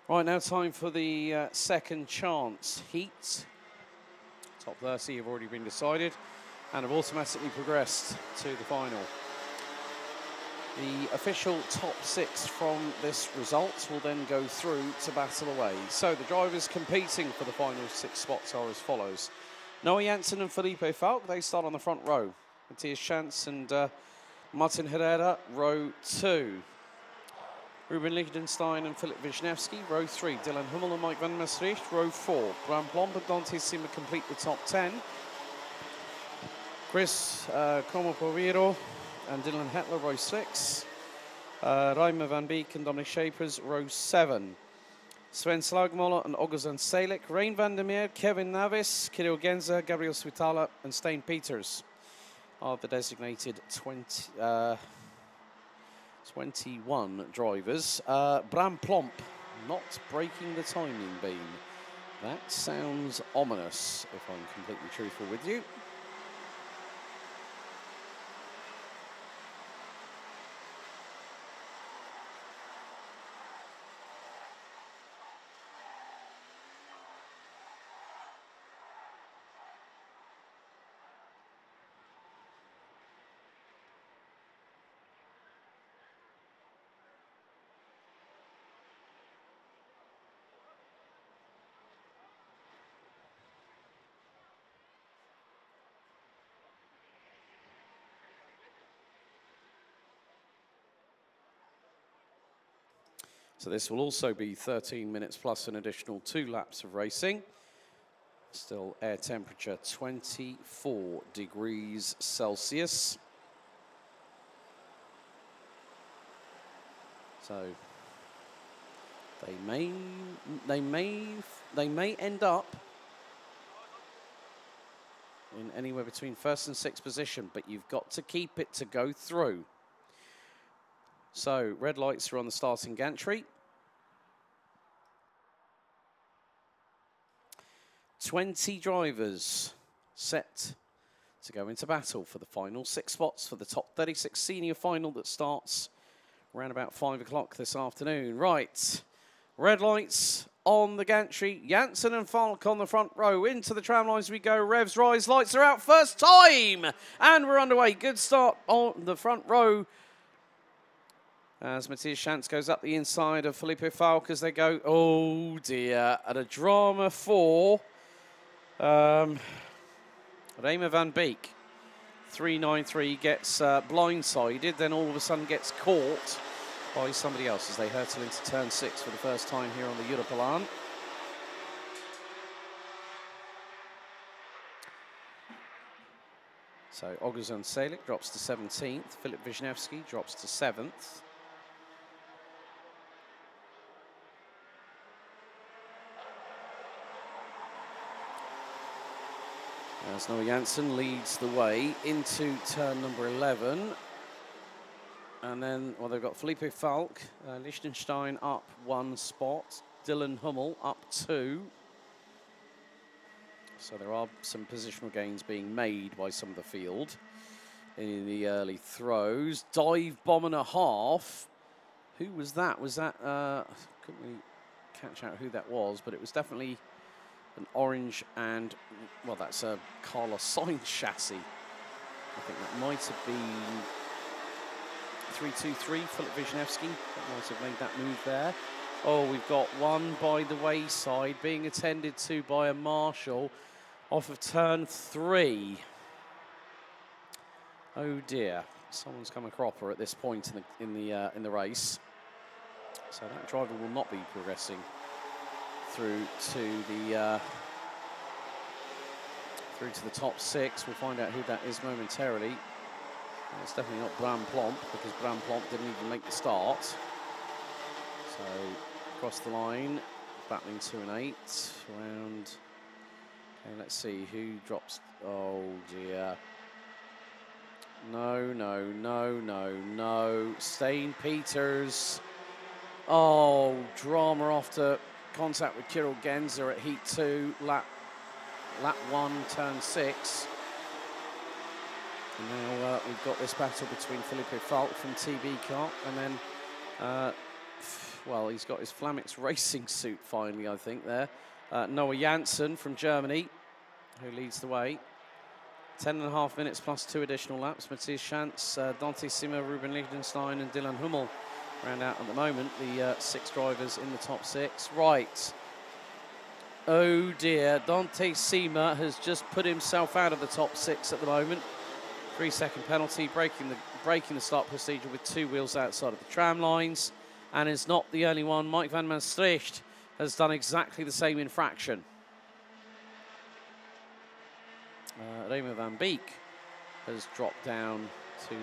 Right, now time for the second chance heats. Top 30 have already been decided and have automatically progressed to the final. The official top 6 from this result will then go through to battle away. So the drivers competing for the final 6 spots are as follows. Noah Janssen and Felipe Falk, they start on the front row. Matthias Schanz and Martin Herrera, row 2. Ruben Lichtenstein and Philip Wisniewski, row 3. Dylan Hummel and Mike van Maastricht, row 4. Bram Plomp and Dante Sima complete the top 10. Chris Comopoviro and Dylan Hetler, row 6. Reimer van Beek and Dominic Shapers, row 7. Sven Slagmoller and Augustin Selik, Rein van der Meer, Kevin Navis, Kirill Genza, Gabriel Svitala and Steen Peters are the designated 21 drivers. Bram Plomp not breaking the timing beam. That sounds ominous, if I'm completely truthful with you. So this will also be 13 minutes plus an additional 2 laps of racing. Still air temperature 24 degrees Celsius. So they may end up in anywhere between 1st and 6th position, but you've got to keep it to go through. So red lights are on the starting gantry. 20 drivers set to go into battle for the final 6 spots for the top 36 senior final that starts around about 5 o'clock this afternoon. Right, red lights on the gantry. Janssen and Falk on the front row. Into the tram lines we go. Revs rise. Lights are out. First time. And we're underway. Good start on the front row as Matthias Schanz goes up the inside of Felipe Falk as they go. Oh dear. At a drama 4. Reimer van Beek, 393, gets blindsided, then all of a sudden gets caught by somebody else as they hurtle into turn 6 for the first time here on the Europalan. So Augustin Selik drops to 17th, Philip Wisniewski drops to 7th. As Noah Janssen leads the way into turn number 11. And then, well, they've got Felipe Falk, Lichtenstein up 1 spot, Dylan Hummel up 2. So there are some positional gains being made by some of the field in the early throws. Dive bomb and a half. Who was that? Was that, couldn't really catch out who that was, but it was definitely an orange and, well, that's a Carlos Sainz chassis. I think that might have been 323, Philip Wisniewski. That might have made that move there. Oh, we've got one by the wayside being attended to by a marshal off of turn 3. Oh dear, someone's come a cropper at this point in the race. So that driver will not be progressing through to the top 6. We'll find out who that is momentarily. And it's definitely not Bram Plomp, because Bram Plomp didn't even make the start. So across the line, battling 2 and 8 around. Okay, let's see who drops. Oh dear. No, no, no, no, no. Steen Peters. Oh, drama after contact with Kirill Genza at heat 2, lap 1, turn 6. And now we've got this battle between Felipe Falk from TB Car and then well, he's got his Flamix racing suit finally, I think, there. Noah Janssen from Germany, who leads the way. 10.5 minutes plus 2 additional laps. Matthias Schanz, Dante Sima, Ruben Lichtenstein and Dylan Hummel round out at the moment. The 6 drivers in the top 6. Right. Oh dear, Dante Sima has just put himself out of the top 6 at the moment. 3-second penalty, breaking the start procedure with 2 wheels outside of the tram lines, and is not the only one. Mike van Maastricht has done exactly the same infraction. Remo van Beek has dropped down to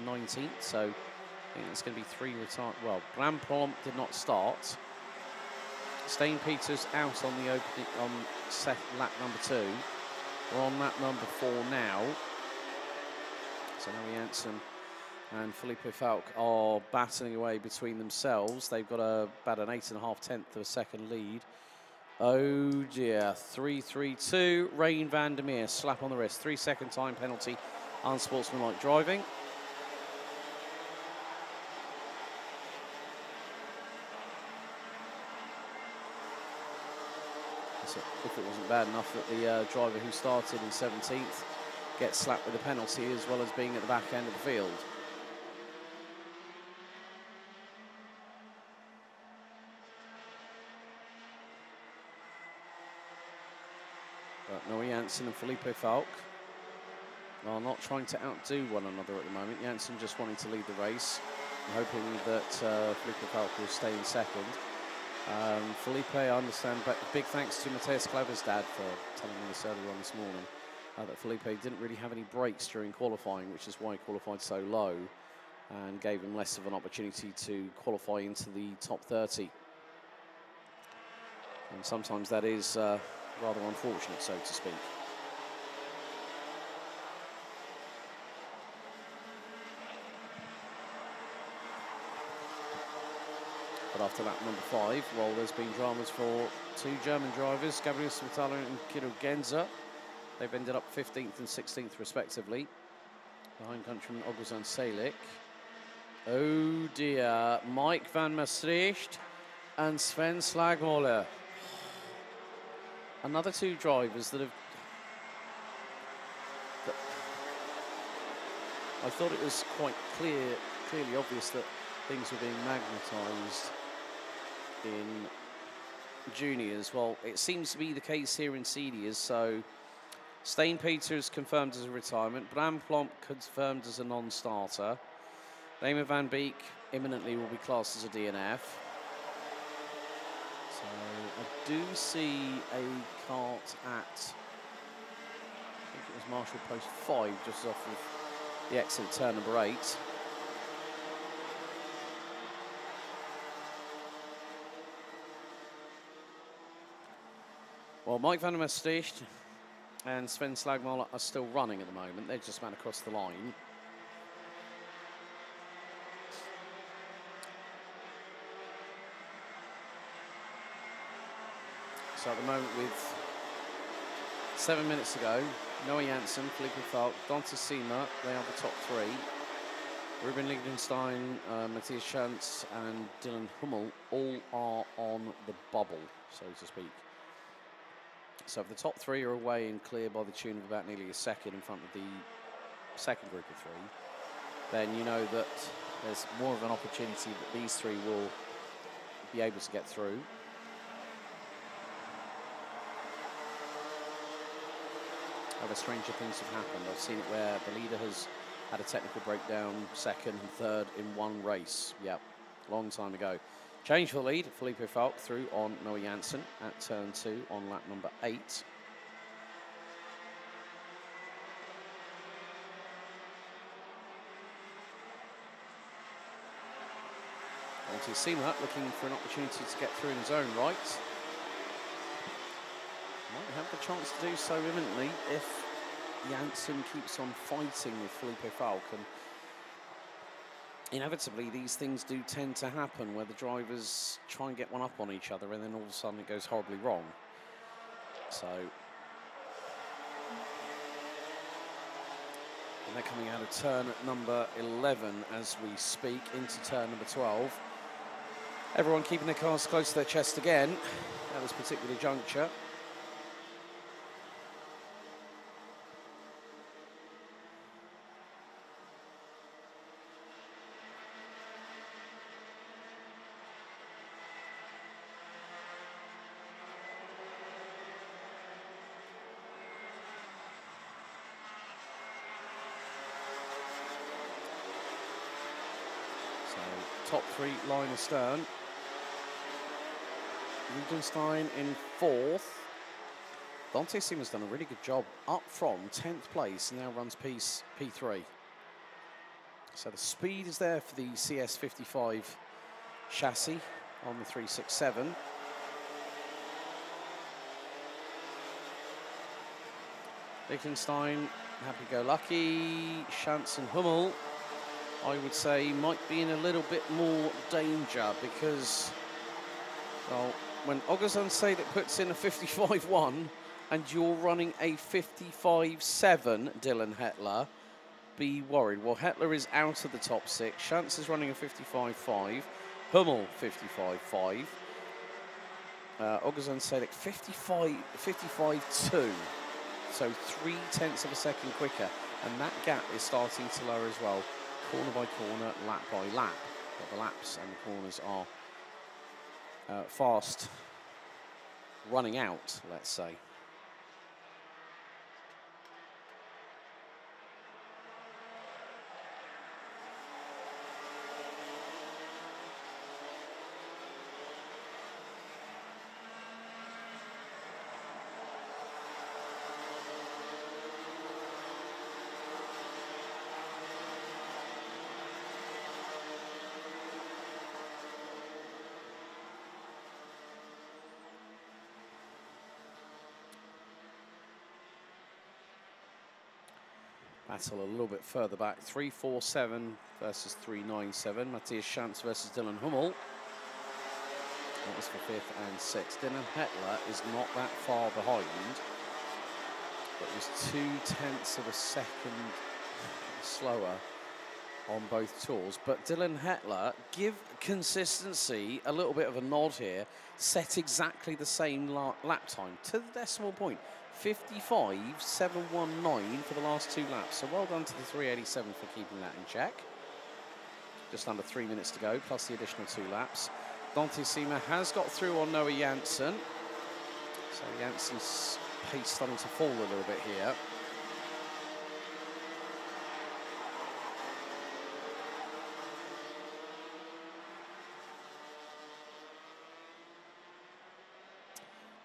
19th, so I think it's going to be 3 retired. Well, Bram Plomp did not start. Stain Peters out on the opening on lap number 2. We're on lap number 4 now. So Noah Janssen and Felipe Falk are battling away between themselves. They've got about an 8.5 of a second lead. Oh dear, 3-3-2. Rein van der Meer, slap on the wrist. 3-second time penalty, unsportsmanlike driving. So if it wasn't bad enough that the driver who started in 17th gets slapped with a penalty as well as being at the back end of the field. But Noah Janssen and Felipe Falk are not trying to outdo one another at the moment. Janssen just wanting to lead the race. I'm hoping that Felipe Falk will stay in second. Felipe, I understand, but big thanks to Matthias Clever's dad for telling me this earlier on this morning. That Felipe didn't really have any breaks during qualifying, which is why he qualified so low and gave him less of an opportunity to qualify into the top 30. And sometimes that is rather unfortunate, so to speak. But after lap number 5, well, there's been dramas for 2 German drivers, Gabriel Smetana and Kiro Genza. They've ended up 15th and 16th respectively. Behind countryman Oguzhan Salik. Oh dear, Mike van Maastricht and Sven Slagmoller. Another 2 drivers that have... I thought it was quite clearly obvious that things were being magnetised in juniors. Well, it seems to be the case here in seniors, so... Stain Peters confirmed as a retirement. Bram Plomp confirmed as a non-starter. Remo van Beek imminently will be classed as a DNF. So I do see a cart at, I think it was Marshall Post 5, just off of the exit of turn number 8. Well, Mike van der Maastricht and Sven Slagmoller are still running at the moment. They've just ran across the line. So at the moment, with 7 minutes to go, Noah Janssen, Felipe Falk, Dante Sima, they are the top 3. Ruben Lichtenstein, Matthias Schanz and Dylan Hummel all are on the bubble, so to speak. So if the top 3 are away and clear by the tune of about nearly a second in front of the second group of 3, then you know that there's more of an opportunity that these 3 will be able to get through. Other stranger things have happened. I've seen it where the leader has had a technical breakdown, second and third in one race. Yep, long time ago. Change for the lead, Felipe Falk through on Noah Janssen at turn 2 on lap number 8. Dante Sima looking for an opportunity to get through in his own right. Might have the chance to do so imminently if Janssen keeps on fighting with Felipe Falk. And inevitably, these things do tend to happen where the drivers try and get one up on each other and then all of a sudden it goes horribly wrong. So, and they're coming out of turn at number 11 as we speak into turn number 12. Everyone keeping their cards close to their chest again at this particular juncture. Top three line astern. Riedenstein in fourth. Dante Seaman's done a really good job up from 10th place, now runs P3. So the speed is there for the CS55 chassis on the 367. Liechtenstein, happy-go-lucky. Schanz and Hummel, I would say, might be in a little bit more danger because, well, when Oguzhan Salik puts in a 55.1 and you're running a 55.7, Dylan Hetler, be worried. Well, Hetler is out of the top six. Schanz is running a 55.5. Hummel, 55.5. Oguzhan Salik, 55.2. So 0.3 of a second quicker. And that gap is starting to lower as well. Corner by corner, lap by lap. But the laps and the corners are fast running out, let's say. Battle a little bit further back. 3.47 versus 3.97. Matthias Schanz versus Dylan Hummel. That was for 5th and 6th. Dylan Hetler is not that far behind. It was 0.2 of a second slower on both tours. But Dylan Hetler, give consistency a little bit of a nod here. Set exactly the same lap time to the decimal point. 55.719 for the last 2 laps. So well done to the 387 for keeping that in check. Just under 3 minutes to go, plus the additional 2 laps. Dante Seaman has got through on Noah Janssen. So Janssen's pace starting to fall a little bit here.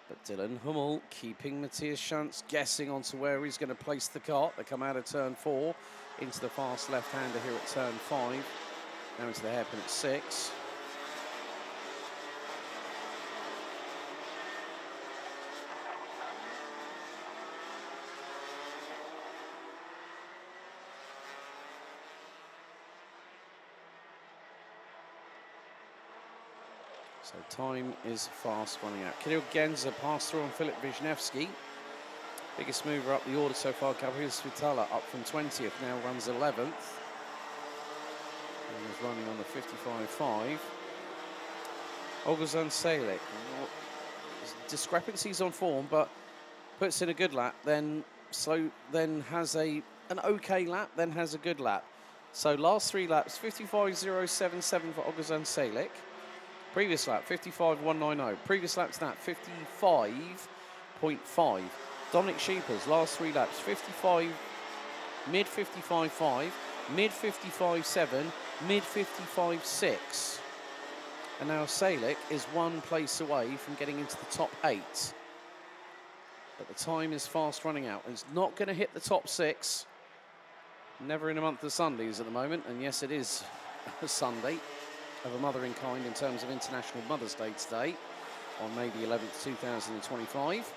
But Dylan Hummel keeping Matthias Schanz guessing onto where he's going to place the cart. They come out of turn 4 into the fast left-hander here at turn 5. Now into the hairpin at 6. So time is fast running out. Kirill Genza passed through on Filip Wisniewski. Biggest mover up the order so far, Gabriel Svitala up from 20th, now runs 11th. And is running on the 55.5. Oguzhan Salik, discrepancies on form, but puts in a good lap, then has an okay lap, then has a good lap. So last 3 laps, 55.077 for Oguzhan Salik. Previous lap, 55.190. Previous lap to that, 55.5. Dominic Sheepers, last 3 laps, 55, mid 55.5, mid 55.7, mid 55.6. And now Salik is 1 place away from getting into the top 8. But the time is fast running out. And it's not going to hit the top 6. Never in a month of Sundays at the moment. And yes, it is a Sunday of a mother in kind in terms of International Mother's Day today on May the 11th, 2025.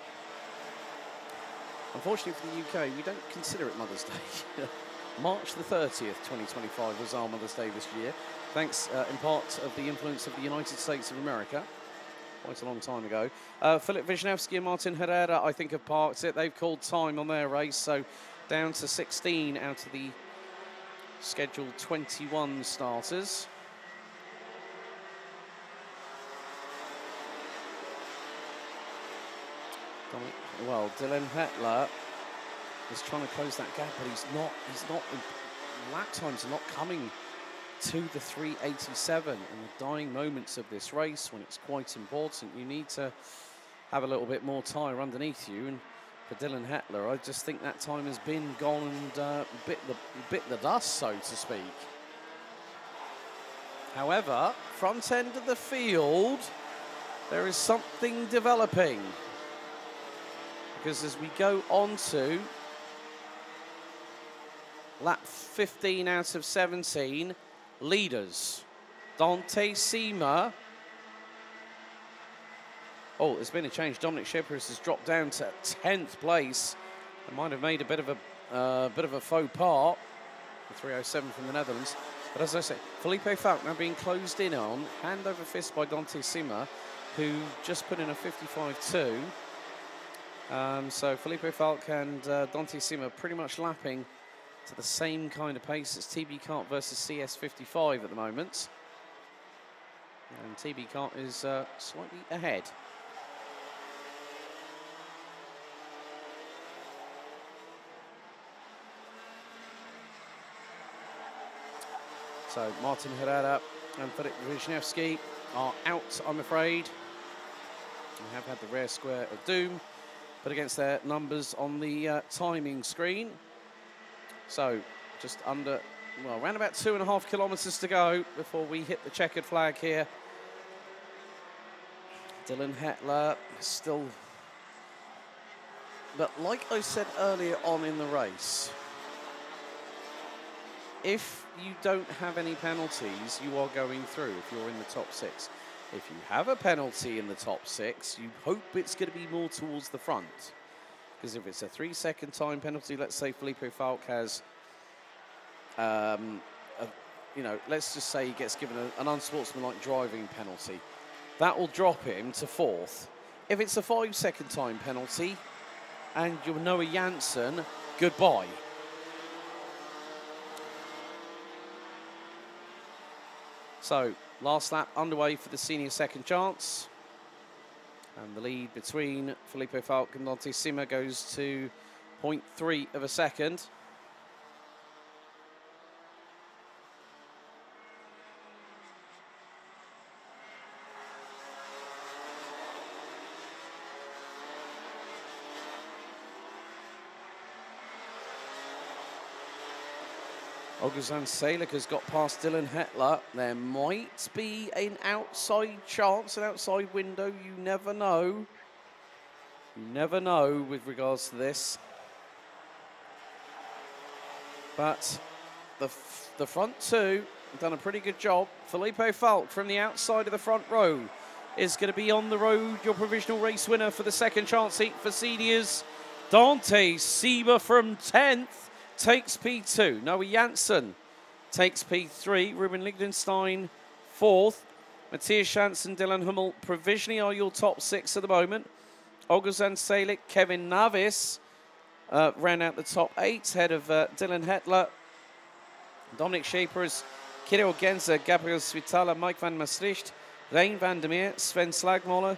Unfortunately for the UK, we don't consider it Mother's Day. March the 30th, 2025 was our Mother's Day this year, thanks in part of the influence of the United States of America, quite a long time ago. Filip Wisniewski and Martin Herrera, I think, have parked it. They've called time on their race, so down to 16 out of the scheduled 21 starters. Well, Dylan Hetler is trying to close that gap, but he's not. Lap times are not coming to the 387 in the dying moments of this race when it's quite important. You need to have a little bit more tyre underneath you, and for Dylan Hetler, I just think that time has been gone and bit the dust, so to speak. However, front end of the field, there is something developing, because as we go on to lap 15 out of 17, leaders, Dante Sima. Oh, there's been a change. Dominic Schipperis has dropped down to 10th place. It might have made a bit of a faux pas. The 307 from the Netherlands. But as I say, Felipe Falk now being closed in on, hand over fist by Dante Sima, who just put in a 55.2. So Felipe Falk and Dante Sima pretty much lapping to the same kind of pace as TB Kart versus CS55 at the moment. And TB Kart is slightly ahead. So Martin Herrera and Filip Wisniewski are out, I'm afraid. We have had the rare square of doom, but against their numbers on the timing screen. So just under, well, around about 2.5 kilometres to go before we hit the checkered flag here. Dylan Hetler still, but like I said earlier on in the race, if you don't have any penalties, you are going through if you're in the top 6. If you have a penalty in the top 6, you hope it's going to be more towards the front. Because if it's a 3-second time penalty, let's say Felipe Falk has, you know, let's just say he gets given an unsportsmanlike driving penalty. That will drop him to 4th. If it's a 5-second time penalty and you're Noah Janssen, goodbye. So, last lap underway for the senior second chance. And the lead between Felipe Falk and Dante Sima goes to 0.3 of a second. Oguzhan Salik has got past Dylan Hetler. There might be an outside chance, an outside window. You never know. You never know with regards to this. But the front two have done a pretty good job. Felipe Falk from the outside of the front row is going to be on the road. Your provisional race winner for the second chance heat for seniors. Dante Sima from 10th. Takes P2. Noah Janssen takes P3. Ruben Lichtenstein 4th. Matthias Schanz and Dylan Hummel provisionally are your top 6 at the moment. Oguzhan Salik, Kevin Navis ran out the top 8 ahead of Dylan Hetler. Dominic Schepers, Kirill Genzer, Gabriel Svitala, Mike van Maastricht, Rein van der Meer, Sven Slagmoller,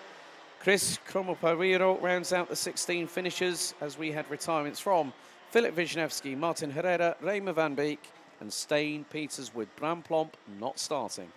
Chris Cromopariro rounds out the 16 finishers as we had retirements from Filip Wisniewski, Martin Herrera, Raymer van Beek and Steen Peters with Bram Plomp not starting.